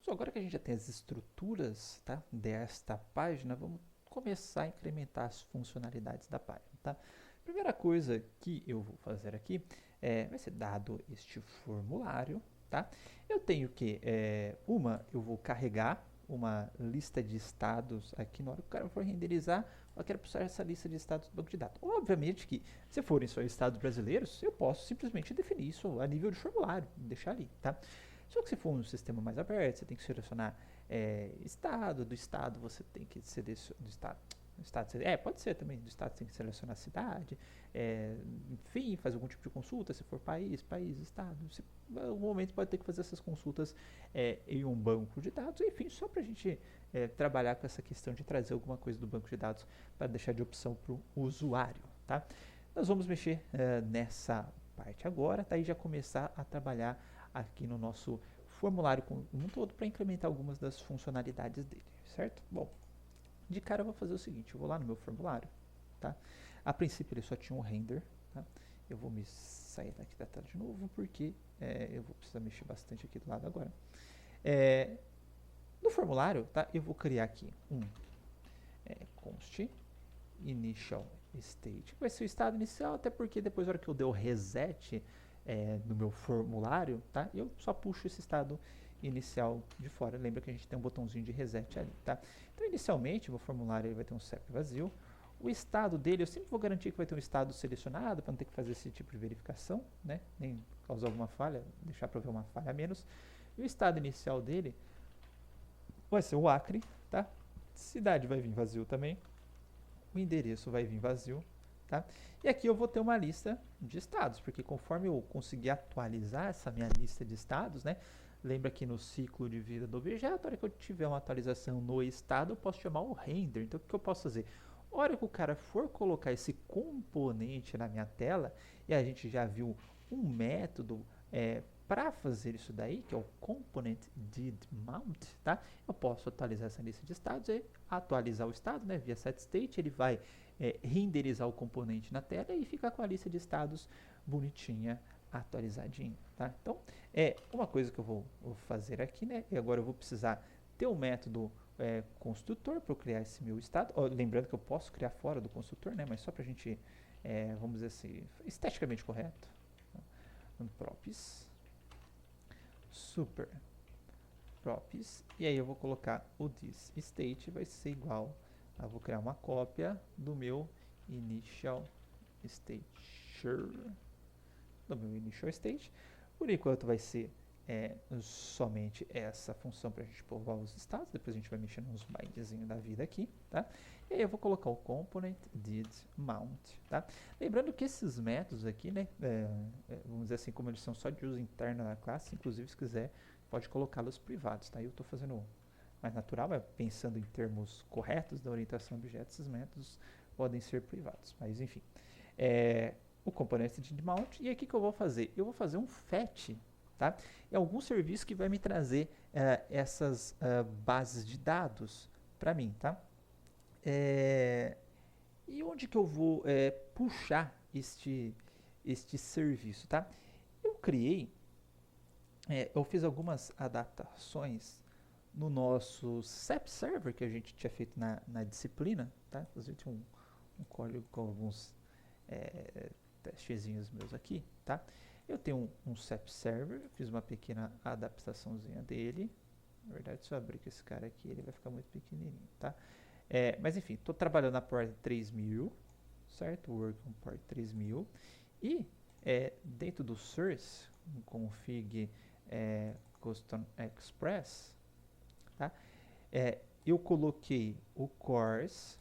Pessoal, agora que a gente já tem as estruturas, tá, desta página, vamos começar a incrementar as funcionalidades da página. Tá? Primeira coisa que eu vou fazer aqui vai ser dado este formulário. Tá? Eu tenho que, eu vou carregar uma lista de estados aqui na hora que o cara for renderizar, eu quero puxar essa lista de estados do banco de dados. Obviamente que, se forem só estados brasileiros, eu posso simplesmente definir isso a nível de formulário, deixar ali, tá? Só que se for um sistema mais aberto, você tem que selecionar estado, do estado você tem que selecionar, pode ser também, do estado você tem que selecionar a cidade, enfim, fazer algum tipo de consulta, se for país, estado, em algum momento pode ter que fazer essas consultas em um banco de dados, enfim, só para a gente trabalhar com essa questão de trazer alguma coisa do banco de dados para deixar de opção para o usuário, tá? Nós vamos mexer nessa parte agora, tá? E já começar a trabalhar aqui no nosso formulário como um todo para incrementar algumas das funcionalidades dele, certo? Bom, de cara eu vou fazer o seguinte, eu vou lá no meu formulário, tá? A princípio ele só tinha um render, tá? Eu vou me sair daqui da tela de novo porque eu vou precisar mexer bastante aqui do lado agora. No formulário, tá? Eu vou criar aqui um const initial state, que vai ser o estado inicial, até porque depois na hora que eu der o reset no meu formulário, tá? Eu só puxo esse estado inicial de fora. Lembra que a gente tem um botãozinho de reset ali, tá? Então, inicialmente, o meu formulário ele vai ter um CEP vazio. O estado dele, eu sempre vou garantir que vai ter um estado selecionado, para não ter que fazer esse tipo de verificação, né? Nem causar alguma falha, deixar para ver uma falha a menos. E o estado inicial dele vai ser o Acre, tá? Cidade vai vir vazio também. O endereço vai vir vazio, tá? E aqui eu vou ter uma lista de estados, porque conforme eu conseguir atualizar essa minha lista de estados, né? Lembra que no ciclo de vida do objeto, a hora que eu tiver uma atualização no estado, eu posso chamar o render. Então, o que eu posso fazer? A hora que o cara for colocar esse componente na minha tela, e a gente já viu um método para fazer isso daí, que é o component did mount, tá? Eu posso atualizar essa lista de estados e atualizar o estado, né? Via setState, ele vai renderizar o componente na tela e ficar com a lista de estados bonitinha, atualizadinha, tá? Então, uma coisa que eu vou fazer aqui, né? E agora eu vou precisar ter um método construtor para eu criar esse meu estado. Lembrando que eu posso criar fora do construtor, né? Mas só para a gente, vamos dizer assim, esteticamente correto. Props super props, e aí eu vou colocar o this state vai ser igual a, vou criar uma cópia do meu initial state, por enquanto vai ser somente essa função para a gente povoar os estados, depois a gente vai mexer nos bindzinhos da vida aqui, tá? E aí eu vou colocar o component did mount, tá? Lembrando que esses métodos aqui, né, vamos dizer assim, como eles são só de uso interno na classe, inclusive se quiser pode colocá-los privados, tá? Eu estou fazendo mais natural, pensando em termos corretos da orientação a objetos, esses métodos podem ser privados, mas enfim. O componente de mount, e aqui que eu vou fazer? Eu vou fazer um fetch, tá? É algum serviço que vai me trazer essas bases de dados para mim, tá? E onde que eu vou puxar este serviço, tá? Eu criei, eu fiz algumas adaptações no nosso SAP Server que a gente tinha feito na disciplina, tá? Inclusive tinha um código com alguns testezinhos meus aqui, tá? Eu tenho um SAP Server, fiz uma pequena adaptaçãozinha dele. Na verdade, se eu abrir com esse cara aqui, ele vai ficar muito pequenininho, tá? Mas enfim, estou trabalhando na port 3000, certo? Work on port 3000. E dentro do source, um config custom express, tá? Eu coloquei o cores,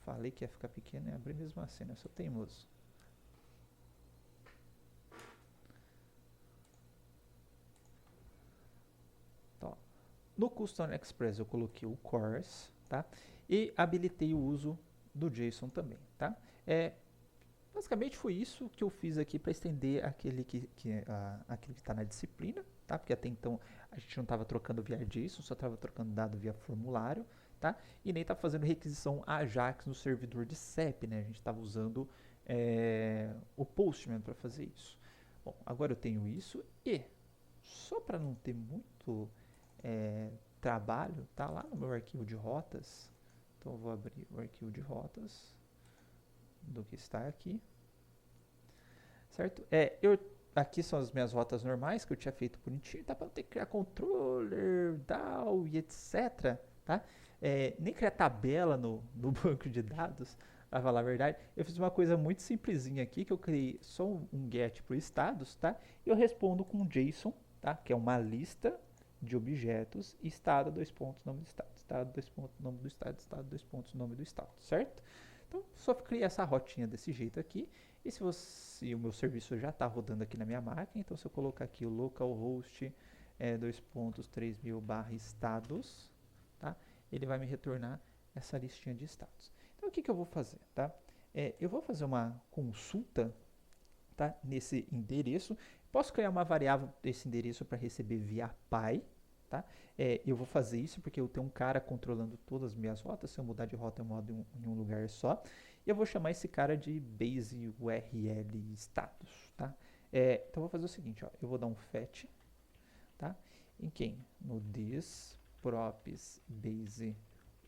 falei que ia ficar pequeno e abri mesmo assim, né? Sou teimoso. Então, no Custom Express eu coloquei o cores, tá? E habilitei o uso do JSON também, tá? Basicamente foi isso que eu fiz aqui para estender aquele que está na disciplina, tá? Porque até então a gente não estava trocando via JSON, só estava trocando dado via formulário, tá? E nem estava fazendo requisição AJAX no servidor de CEP, né? A gente estava usando o Postman para fazer isso. Bom, agora eu tenho isso e só para não ter muito trabalho, tá lá no meu arquivo de rotas. Então eu vou abrir o arquivo de rotas do que está aqui, certo? Aqui são as minhas rotas normais que eu tinha feito bonitinho, tá? Para não ter que criar controller, DAO e etc, tá? Nem criar tabela no banco de dados, para falar a verdade. Eu fiz uma coisa muito simplesinha aqui, que eu criei só um get para estados, tá? E eu respondo com JSON, tá? Que é uma lista de objetos, estado, dois pontos, nome do estado, estado, dois pontos, nome do estado, dois pontos, nome do estado, certo? Então, só criei essa rotinha desse jeito aqui. E se o meu serviço já está rodando aqui na minha máquina, então se eu colocar aqui o localhost 2.3000 estados, tá? Ele vai me retornar essa listinha de estados. Então, o que eu vou fazer, tá? Eu vou fazer uma consulta, tá? Nesse endereço. Posso criar uma variável desse endereço para receber via PY, tá? Eu vou fazer isso porque eu tenho um cara controlando todas as minhas rotas. Se eu mudar de rota, eu mudo em um lugar só. E eu vou chamar esse cara de base URL status, tá? Então eu vou fazer o seguinte, ó, eu vou dar um fetch, tá? Em quem? No this props base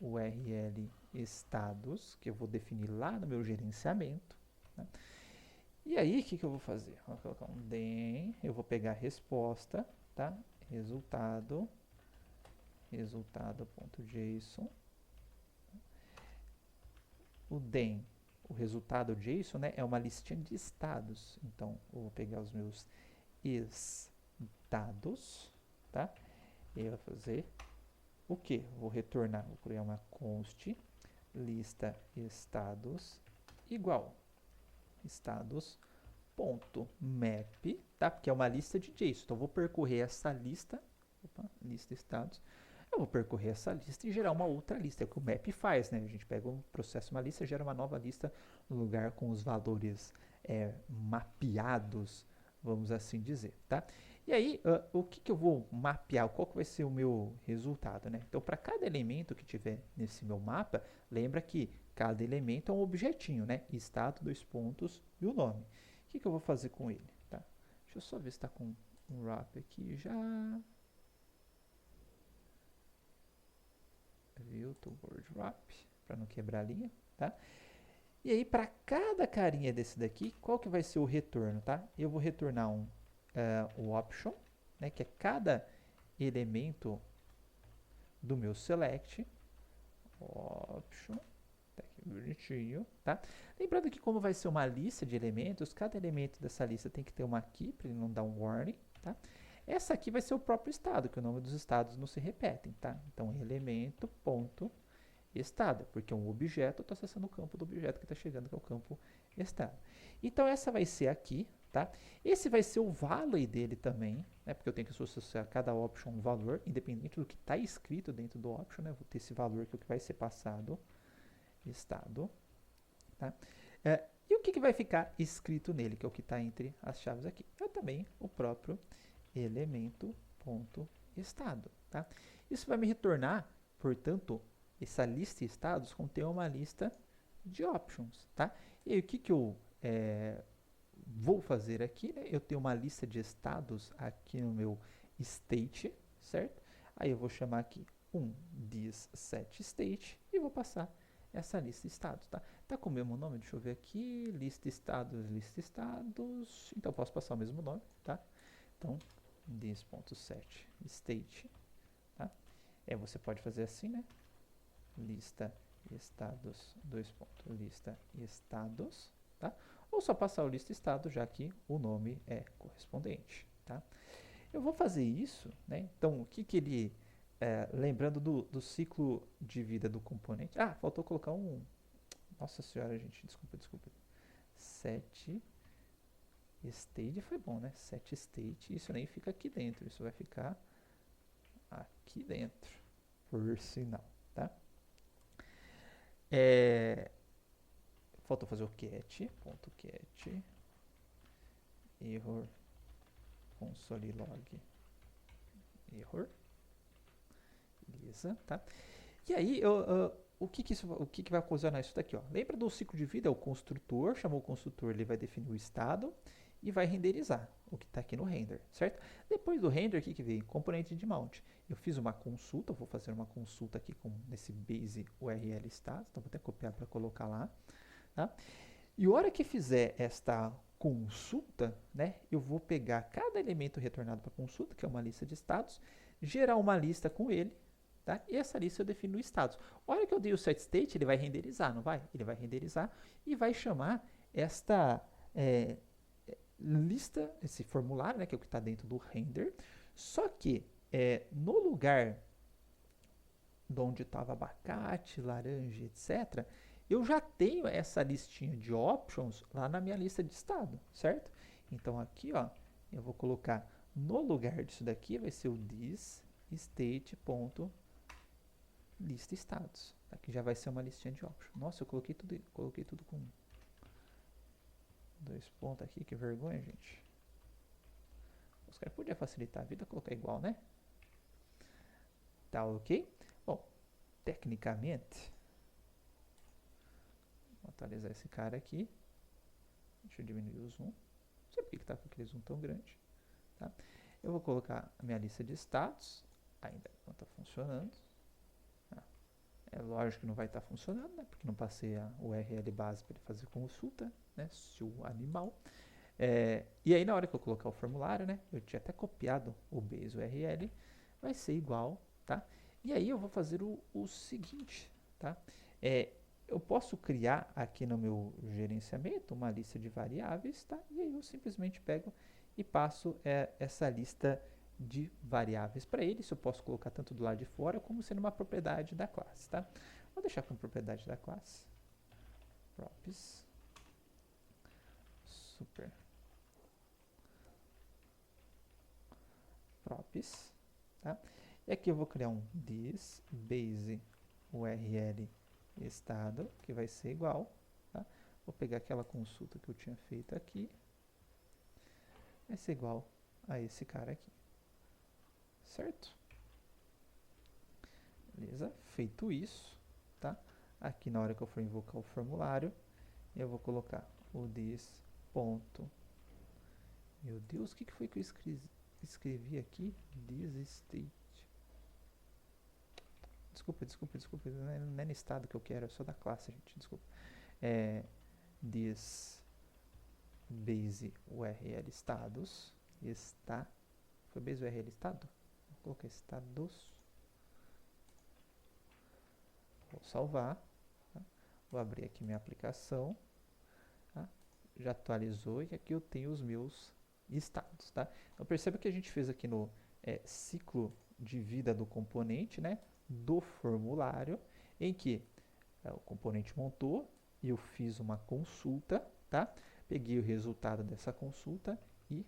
URL status, que eu vou definir lá no meu gerenciamento, tá? E aí, o que eu vou fazer? Vou colocar um den, eu vou pegar a resposta, tá? resultado.json. O den, o resultado JSON, né, é uma listinha de estados. Então, eu vou pegar os meus estados, tá? E eu vou fazer o quê? Vou retornar, vou criar uma const lista estados igual estados.map, tá? Porque é uma lista de JSON. Então, eu vou percorrer essa lista, lista estados. Eu vou percorrer essa lista e gerar uma outra lista. É o que o map faz, né? A gente pega um processo, uma lista, gera uma nova lista no lugar com os valores mapeados, vamos assim dizer, tá? E aí, o que eu vou mapear? Qual que vai ser o meu resultado, né? Então, para cada elemento que tiver nesse meu mapa, lembra que cada elemento é um objetinho, né? Estado, dois pontos e o nome. O que eu vou fazer com ele, tá? Deixa eu só ver se está com um wrap aqui já. View to word wrap, para não quebrar a linha, tá? E aí, para cada carinha desse daqui, qual que vai ser o retorno, tá? Eu vou retornar um option, né, que é cada elemento do meu select, option, tá aqui bonitinho, tá? Lembrando que como vai ser uma lista de elementos, cada elemento dessa lista tem que ter uma key, para ele não dar um warning, tá? Essa aqui vai ser o próprio estado, que o nome dos estados não se repetem, tá? Então, elemento.estado, porque um objeto está acessando o campo do objeto que está chegando, que é o campo estado. Então, essa vai ser aqui, tá? Esse vai ser o value dele também, né? Porque eu tenho que associar a cada option um valor, independente do que está escrito dentro do option, né? Eu vou ter esse valor que é o que vai ser passado, estado, tá? E o que vai ficar escrito nele, que é o que está entre as chaves aqui? É também o próprio elemento.estado, tá? Isso vai me retornar, portanto, essa lista de estados contém uma lista de options, tá? E aí, o que eu vou fazer aqui, né? Eu tenho uma lista de estados aqui no meu state, certo? Aí eu vou chamar aqui this set state e vou passar essa lista de estados, tá? Tá com o mesmo nome? Deixa eu ver aqui, lista estados, então eu posso passar o mesmo nome, tá? Então, this.set state, tá? Você pode fazer assim, né? Lista estados, lista estados, tá? Ou só passar o lista estado, já que o nome é correspondente, tá? Eu vou fazer isso, né? Então, o que ele... lembrando do ciclo de vida do componente... Ah, faltou colocar um... Nossa senhora, gente, desculpa. Set state foi bom, né? Set state, isso nem fica aqui dentro, isso vai ficar aqui dentro, por sinal, tá? Faltou fazer o get, error, console log, error, beleza, tá? E aí, o que vai ocasionar isso daqui, ó? Lembra do ciclo de vida? É o construtor, chamou o construtor, ele vai definir o estado e vai renderizar o que está aqui no render, certo? Depois do render, o que vem? Componente de mount. eu fiz uma consulta, eu vou fazer uma consulta aqui nesse base URL status, então vou até copiar para colocar lá, tá? E a hora que fizer esta consulta, né, eu vou pegar cada elemento retornado para consulta, que é uma lista de status, gerar uma lista com ele, tá? E essa lista eu defino no status. A hora que eu dei o setState, ele vai renderizar, não vai? Ele vai renderizar e vai chamar esta lista, esse formulário, né, que é o que está dentro do render, só que no lugar de onde estava abacate, laranja, etc., eu já tenho essa listinha de options lá na minha lista de estado, certo? Então aqui, ó, eu vou colocar no lugar disso daqui, vai ser o this state.lista status. Aqui já vai ser uma listinha de options. Nossa, eu coloquei tudo com 2 pontos aqui, que vergonha, gente. Os caras podiam facilitar a vida, colocar igual, né? Tá ok? Bom, tecnicamente, vou atualizar esse cara aqui. Deixa eu diminuir o zoom. Não sei por que está com aquele zoom tão grande. Tá? Eu vou colocar a minha lista de status. Ainda não está funcionando. Tá? É lógico que não vai estar funcionando, né? Porque não passei a URL base para ele fazer consulta, né? Se o animal. E aí na hora que eu colocar o formulário, né? Eu tinha até copiado o base URL. Vai ser igual, tá? E aí eu vou fazer o seguinte, tá? Eu posso criar aqui no meu gerenciamento uma lista de variáveis, tá? E aí eu simplesmente pego e passo essa lista de variáveis para ele. Isso eu posso colocar tanto do lado de fora como sendo uma propriedade da classe, tá? Vou deixar como propriedade da classe. Props. Super. Props, tá? E aqui eu vou criar um this base URL estado, que vai ser igual, tá? Vou pegar aquela consulta que eu tinha feito aqui, vai ser igual a esse cara aqui, certo? Beleza? Feito isso, tá? Aqui na hora que eu for invocar o formulário, eu vou colocar o this ponto. Meu Deus, o que foi que eu escrevi aqui? This state. Desculpa, não é no estado que eu quero, é só da classe, gente, desculpa. This base URL status está. Foi base URL estado? Vou colocar status. Vou salvar. Tá? Vou abrir aqui minha aplicação. Tá? Já atualizou e aqui eu tenho os meus estados. Tá? Então perceba que a gente fez aqui no ciclo de vida do componente, né? Do formulário, em que o componente montou e eu fiz uma consulta, tá? Peguei o resultado dessa consulta e,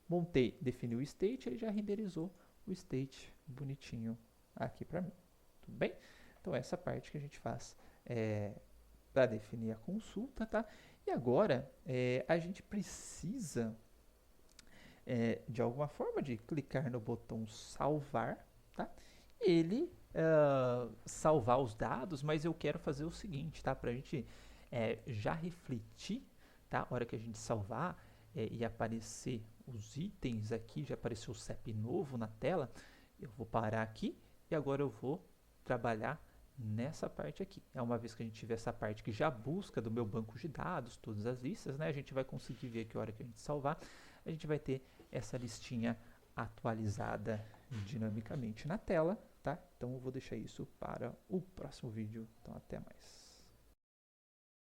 montei, defini o state, ele já renderizou o state bonitinho aqui para mim, tudo bem? Então essa parte que a gente faz para definir a consulta, tá? E agora a gente precisa de alguma forma de clicar no botão salvar, tá? Ele salvar os dados, mas eu quero fazer o seguinte, tá? Para a gente já refletir, tá? A hora que a gente salvar e aparecer os itens aqui, já apareceu o CEP novo na tela, eu vou parar aqui e agora eu vou trabalhar nessa parte aqui. Uma vez que a gente tiver essa parte que já busca do meu banco de dados, todas as listas, né? A gente vai conseguir ver que a hora que a gente salvar, a gente vai ter essa listinha atualizada dinamicamente na tela, tá? Então eu vou deixar isso para o próximo vídeo. Então até mais.